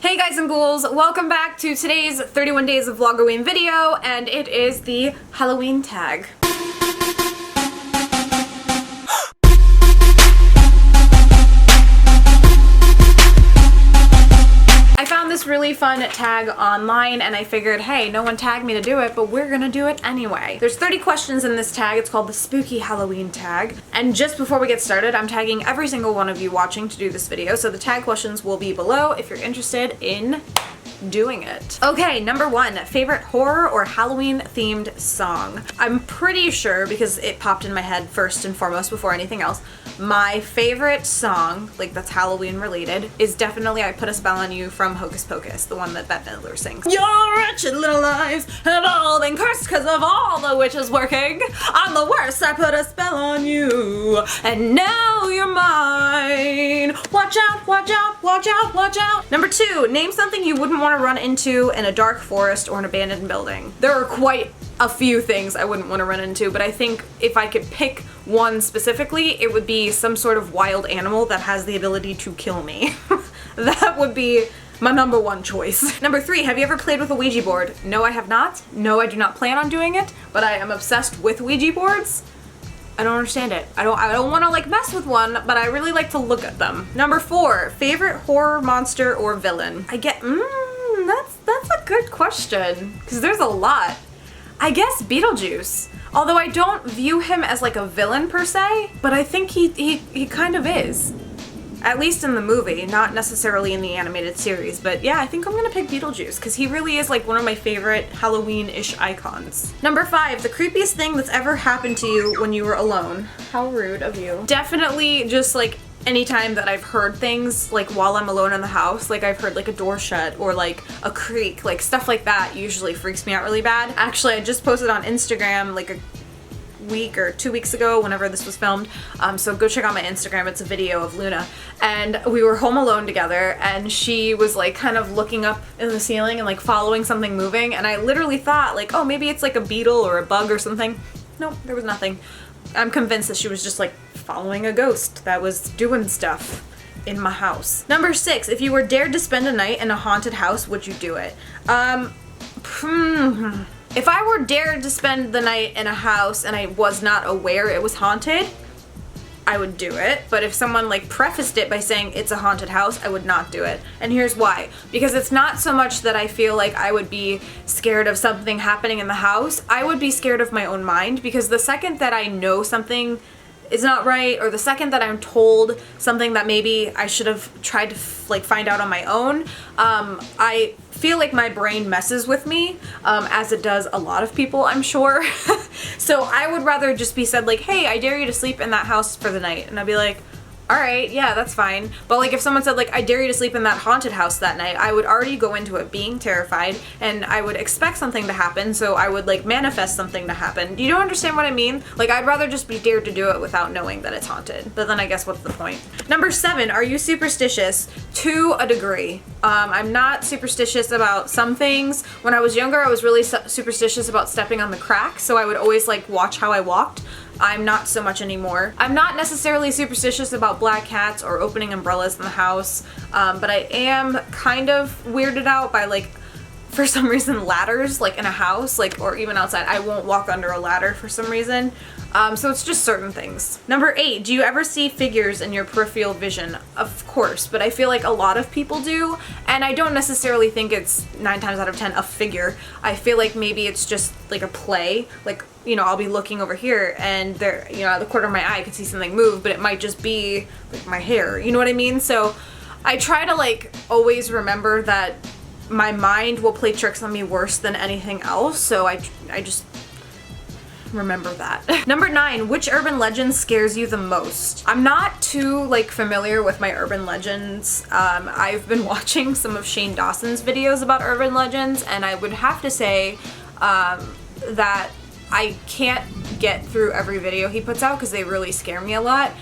Hey guys and ghouls, welcome back to today's 31 days of Vlogoween video, and it is the Halloween tag. I found this really fun tag online and I figured, hey, no one tagged me to do it, but we're gonna do it anyway. There's 30 questions in this tag. It's called the Spooky Halloween tag. And just before we get started, I'm tagging every single one of you watching to do this video, so the tag questions will be below if you're interested in doing it. Okay, number 1, favorite horror or Halloween themed song. I'm pretty sure, because it popped in my head first and foremost before anything else, my favorite song, like that's Halloween related, is definitely I Put a Spell on You from Hocus Pocus, the one that Bette Midler sings. Your wretched little lives have all been cursed because of all the witches working. I'm the worst, I put a spell on you, and now you're mine. Watch out, watch out, watch out, watch out. Number 2, name something you wouldn't want to run into in a dark forest or an abandoned building. There are quite a few things I wouldn't want to run into, but I think if I could pick one specifically, it would be some sort of wild animal that has the ability to kill me. That would be my number 1 choice. Number 3, have you ever played with a Ouija board? No, I have not. No, I do not plan on doing it, but I am obsessed with Ouija boards. I don't understand it. I don't want to like mess with one, but I really like to look at them. Number 4, favorite horror monster or villain? That's a good question, because there's a lot. I guess Beetlejuice. Although I don't view him as like a villain per se, but I think he kind of is. At least in the movie, not necessarily in the animated series, but yeah, I think I'm gonna pick Beetlejuice, because he really is like one of my favorite Halloween-ish icons. Number 5, the creepiest thing that's ever happened to you when you were alone. How rude of you. Definitely just like anytime that I've heard things like while I'm alone in the house, like I've heard like a door shut or like a creak, like stuff like that usually freaks me out really bad. Actually, I just posted on Instagram like a week or 2 weeks ago whenever this was filmed, so go check out my Instagram. It's a video of Luna, and we were home alone together and she was like kind of looking up in the ceiling and like following something moving, and I literally thought like, oh, maybe it's like a beetle or a bug or something. Nope, there was nothing. I'm convinced that she was just like following a ghost that was doing stuff in my house. Number 6, if you were dared to spend a night in a haunted house, would you do it? If I were dared to spend the night in a house and I was not aware it was haunted, I would do it. But if someone like prefaced it by saying it's a haunted house, I would not do it. And here's why. Because it's not so much that I feel like I would be scared of something happening in the house. I would be scared of my own mind, because the second that I know something is not right, or the second that I'm told something that maybe I should have tried to like find out on my own, I feel like my brain messes with me, as it does a lot of people, I'm sure. So I would rather just be said like, hey, I dare you to sleep in that house for the night, and I'd be like, alright, yeah, that's fine. But like if someone said like, I dare you to sleep in that haunted house that night, I would already go into it being terrified, and I would expect something to happen, so I would like manifest something to happen. You don't understand what I mean? Like, I'd rather just be dared to do it without knowing that it's haunted. But then I guess what's the point? Number 7, are you superstitious? To a degree. I'm not superstitious about some things. When I was younger, I was really superstitious about stepping on the crack, so I would always like watch how I walked. I'm not so much anymore. I'm not necessarily superstitious about black cats or opening umbrellas in the house, but I am kind of weirded out by like, for some reason, ladders like in a house, like, or even outside. I won't walk under a ladder for some reason. So it's just certain things. Number 8, do you ever see figures in your peripheral vision? Of course, but I feel like a lot of people do, and I don't necessarily think it's 9 times out of 10 a figure. I feel like maybe it's just like a play, like, you know, I'll be looking over here and there, you know, out the corner of my eye I could see something move, but it might just be like my hair, you know what I mean? So I try to like always remember that my mind will play tricks on me worse than anything else, so I just remember that. Number 9, which urban legend scares you the most? I'm not too like familiar with my urban legends. I've been watching some of Shane Dawson's videos about urban legends, and I would have to say that I can't get through every video he puts out because they really scare me a lot.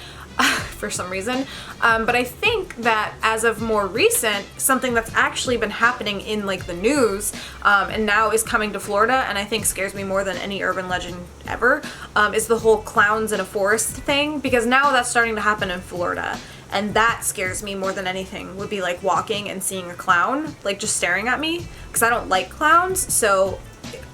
For some reason, but I think that as of more recent, something that's actually been happening in like the news, and now is coming to Florida, and I think scares me more than any urban legend ever, is the whole clowns in a forest thing, because now that's starting to happen in Florida, and that scares me more than anything, would be like walking and seeing a clown, like just staring at me, because I don't like clowns, so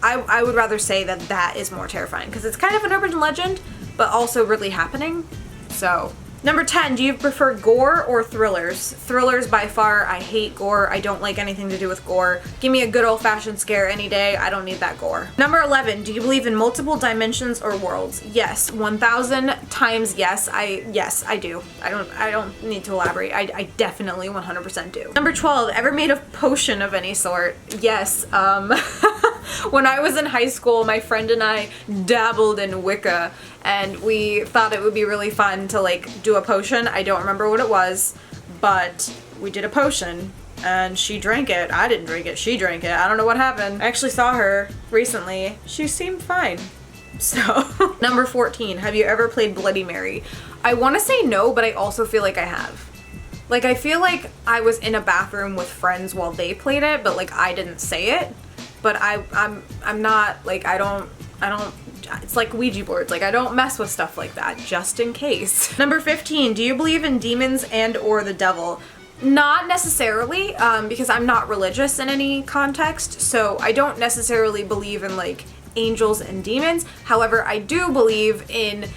I would rather say that that is more terrifying, because it's kind of an urban legend, but also really happening, so. Number 10, do you prefer gore or thrillers? Thrillers by far. I hate gore. I don't like anything to do with gore. Give me a good old-fashioned scare any day. I don't need that gore. Number 11, do you believe in multiple dimensions or worlds? Yes, 1,000 times yes. Yes, I do. I don't need to elaborate. I definitely 100% do. Number 12, ever made a potion of any sort? Yes. When I was in high school, my friend and I dabbled in Wicca, and we thought it would be really fun to like do a potion. I don't remember what it was, but we did a potion and she drank it. I didn't drink it, she drank it. I don't know what happened. I actually saw her recently. She seemed fine. So, number 14, have you ever played Bloody Mary? I want to say no, but I also feel like I have. Like, I feel like I was in a bathroom with friends while they played it, but like I didn't say it. But I'm not, like, I don't, it's like Ouija boards, like I don't mess with stuff like that, just in case. Number 15, do you believe in demons and or the devil? Not necessarily, because I'm not religious in any context, so I don't necessarily believe in like angels and demons. However, I do believe in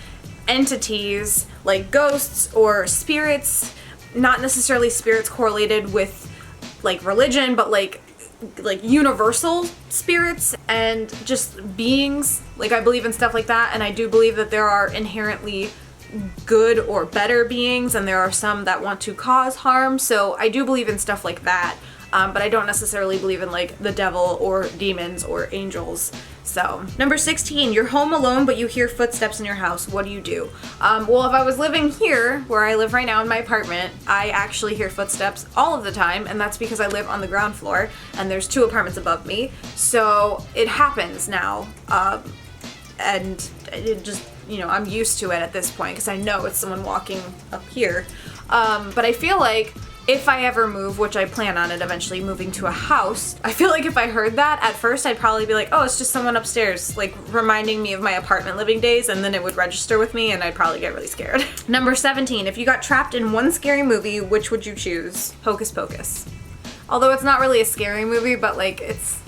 entities like ghosts or spirits, not necessarily spirits correlated with like religion, but like universal spirits and just beings. Like I believe in stuff like that, and I do believe that there are inherently good or better beings, and there are some that want to cause harm, so I do believe in stuff like that, but I don't necessarily believe in like the devil or demons or angels. So, number 16, you're home alone but you hear footsteps in your house. What do you do? Well, if I was living here, where I live right now in my apartment, I actually hear footsteps all of the time, and that's because I live on the ground floor and there's 2 apartments above me. So it happens now, and it just, you know, I'm used to it at this point because I know it's someone walking up here. But I feel like if I ever move, which I plan on it eventually moving to a house, I feel like if I heard that, at first I'd probably be like, oh, it's just someone upstairs, like reminding me of my apartment living days, and then it would register with me and I'd probably get really scared. Number 17, if you got trapped in one scary movie, which would you choose? Hocus Pocus. Although it's not really a scary movie, but like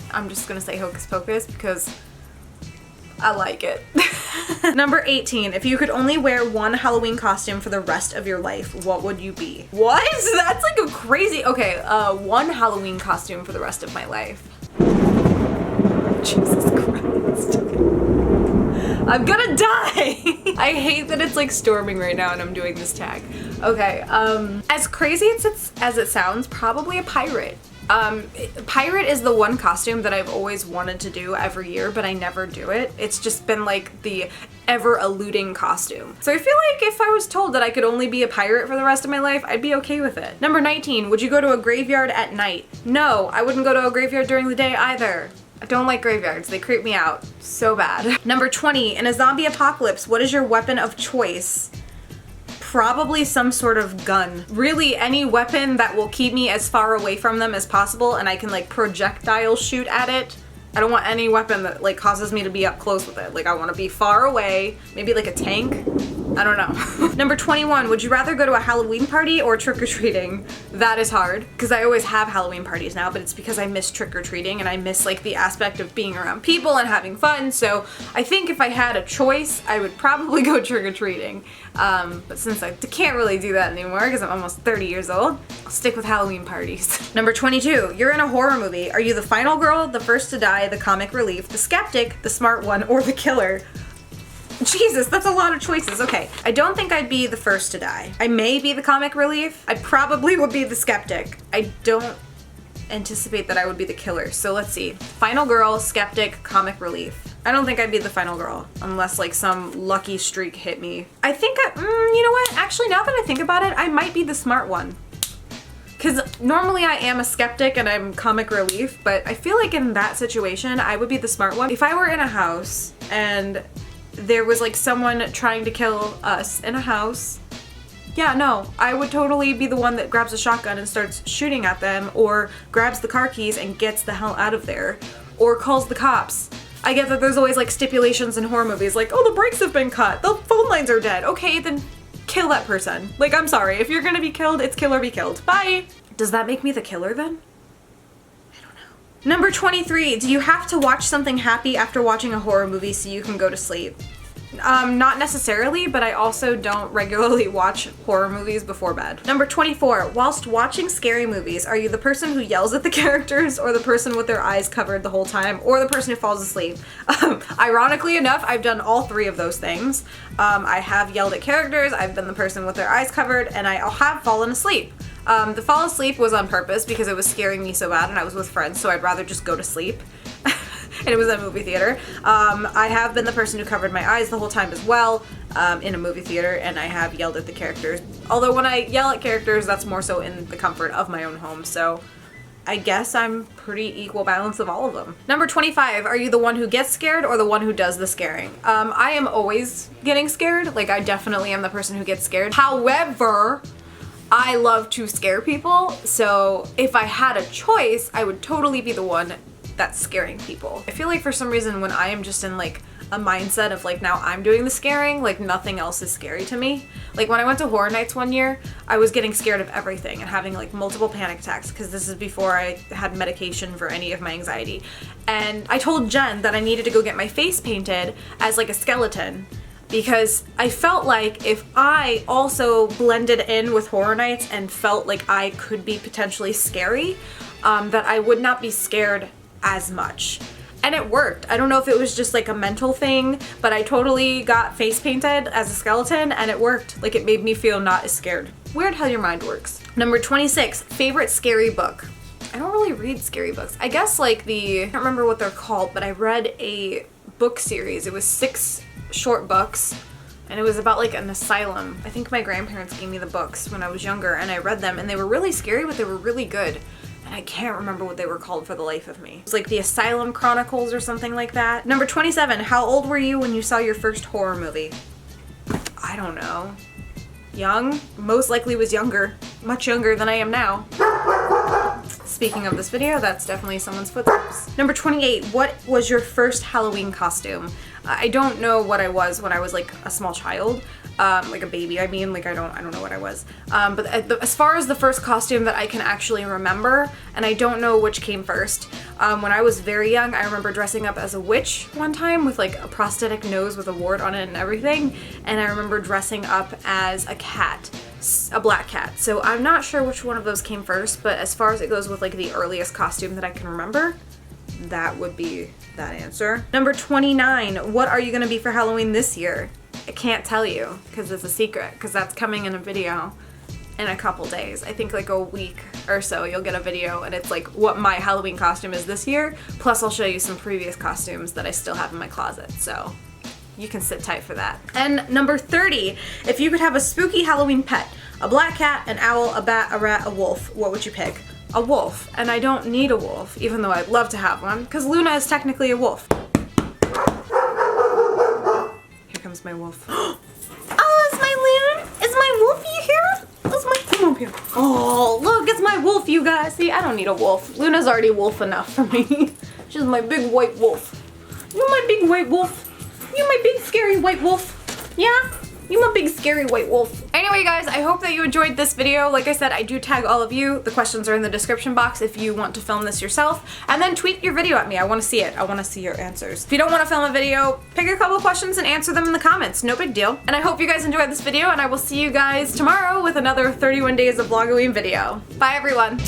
I'm just gonna say Hocus Pocus because I like it. Number 18, if you could only wear one Halloween costume for the rest of your life, what would you be? What? That's like a crazy, okay, one Halloween costume for the rest of my life. Jesus Christ. I'm gonna die! I hate that it's like storming right now and I'm doing this tag. Okay, as crazy as it sounds, probably a pirate. Pirate is the one costume that I've always wanted to do every year, but I never do it. It's just been like the ever eluding costume. So I feel like if I was told that I could only be a pirate for the rest of my life, I'd be okay with it. Number 19, would you go to a graveyard at night? No, I wouldn't go to a graveyard during the day either. I don't like graveyards. They creep me out so bad. Number 20, in a zombie apocalypse, what is your weapon of choice? Probably some sort of gun. Really, any weapon that will keep me as far away from them as possible and I can like projectile shoot at it. I don't want any weapon that like causes me to be up close with it. Like I want to be far away, maybe like a tank. I don't know. Number 21, would you rather go to a Halloween party or trick-or-treating? That is hard, because I always have Halloween parties now, but it's because I miss trick-or-treating and I miss like the aspect of being around people and having fun, so I think if I had a choice, I would probably go trick-or-treating. But since I can't really do that anymore because I'm almost 30 years old, I'll stick with Halloween parties. Number 22, you're in a horror movie. Are you the final girl, the first to die, the comic relief, the skeptic, the smart one, or the killer? Jesus, that's a lot of choices. Okay, I don't think I'd be the first to die. I may be the comic relief. I probably would be the skeptic. I don't anticipate that I would be the killer. So let's see. Final girl, skeptic, comic relief. I don't think I'd be the final girl unless like some lucky streak hit me. I think you know what? Actually, now that I think about it, I might be the smart one. Because normally I am a skeptic and I'm comic relief, but I feel like in that situation, I would be the smart one. If I were in a house and there was like someone trying to kill us in a house, yeah, no, I would totally be the one that grabs a shotgun and starts shooting at them, or grabs the car keys and gets the hell out of there, or calls the cops. I get that there's always like stipulations in horror movies like, oh, the brakes have been cut, the phone lines are dead. Okay, then kill that person. Like, I'm sorry. If you're gonna be killed, it's kill or be killed. Bye. Does that make me the killer then? I don't know. Number 23, do you have to watch something happy after watching a horror movie so you can go to sleep? Not necessarily, but I also don't regularly watch horror movies before bed. Number 24, whilst watching scary movies, are you the person who yells at the characters or the person with their eyes covered the whole time or the person who falls asleep? Ironically enough, I've done all three of those things. I have yelled at characters, I've been the person with their eyes covered, and I have fallen asleep. The fall asleep was on purpose because it was scaring me so bad and I was with friends, so I'd rather just go to sleep. And it was a movie theater. I have been the person who covered my eyes the whole time as well in a movie theater, and I have yelled at the characters. Although when I yell at characters, that's more so in the comfort of my own home, so I guess I'm pretty equal balance of all of them. Number 25, are you the one who gets scared or the one who does the scaring? I am always getting scared. Like, I definitely am the person who gets scared. However, I love to scare people, so if I had a choice, I would totally be the one that's scaring people. I feel like for some reason when I am just in like a mindset of like now I'm doing the scaring, like nothing else is scary to me. Like when I went to horror nights one year, I was getting scared of everything and having like multiple panic attacks because this is before I had medication for any of my anxiety. And I told Jen that I needed to go get my face painted as like a skeleton because I felt like if I also blended in with horror nights and felt like I could be potentially scary, that I would not be scared as much. And it worked. I don't know if it was just like a mental thing, but I totally got face painted as a skeleton and it worked. Like it made me feel not as scared. Weird how your mind works. Number 26, favorite scary book. I don't really read scary books. I guess like I can't remember what they're called, but I read a book series. It was 6 short books and it was about like an asylum. I think my grandparents gave me the books when I was younger and I read them and they were really scary, but they were really good. I can't remember what they were called for the life of me. It's like the Asylum Chronicles or something like that. Number 27, how old were you when you saw your first horror movie? I don't know. Young? Most likely was younger. Much younger than I am now. Speaking of this video, that's definitely someone's footsteps. Number 28, what was your first Halloween costume? I don't know what I was when I was like a small child. Like a baby, I mean, like I don't know what I was. But as far as the first costume that I can actually remember, and I don't know which came first, when I was very young, I remember dressing up as a witch one time with like a prosthetic nose with a wart on it and everything, and I remember dressing up as a cat, a black cat. So I'm not sure which one of those came first, but as far as it goes with like the earliest costume that I can remember, that would be that answer. Number 29, what are you gonna be for Halloween this year? I can't tell you because it's a secret because that's coming in a video in a couple days. I think like a week or so you'll get a video and it's like what my Halloween costume is this year, plus I'll show you some previous costumes that I still have in my closet, so you can sit tight for that. And number 30, if you could have a spooky Halloween pet, a black cat, an owl, a bat, a rat, a wolf, what would you pick? A wolf. And I don't need a wolf, even though I'd love to have one, because Luna is technically a wolf. Comes my wolf. Oh, it's my Luna. Is my wolfie here? Is my come up here? Oh, look, it's my wolf, you guys. See, I don't need a wolf. Luna's already wolf enough for me. She's my big white wolf. You my big white wolf. You my big scary white wolf. Yeah? You my big scary white wolf. Anyway, guys, I hope that you enjoyed this video. Like I said, I do tag all of you. The questions are in the description box if you want to film this yourself. And then tweet your video at me. I want to see it. I want to see your answers. If you don't want to film a video, pick a couple questions and answer them in the comments. No big deal. And I hope you guys enjoyed this video, and I will see you guys tomorrow with another 31 days of Vlogoween video. Bye, everyone.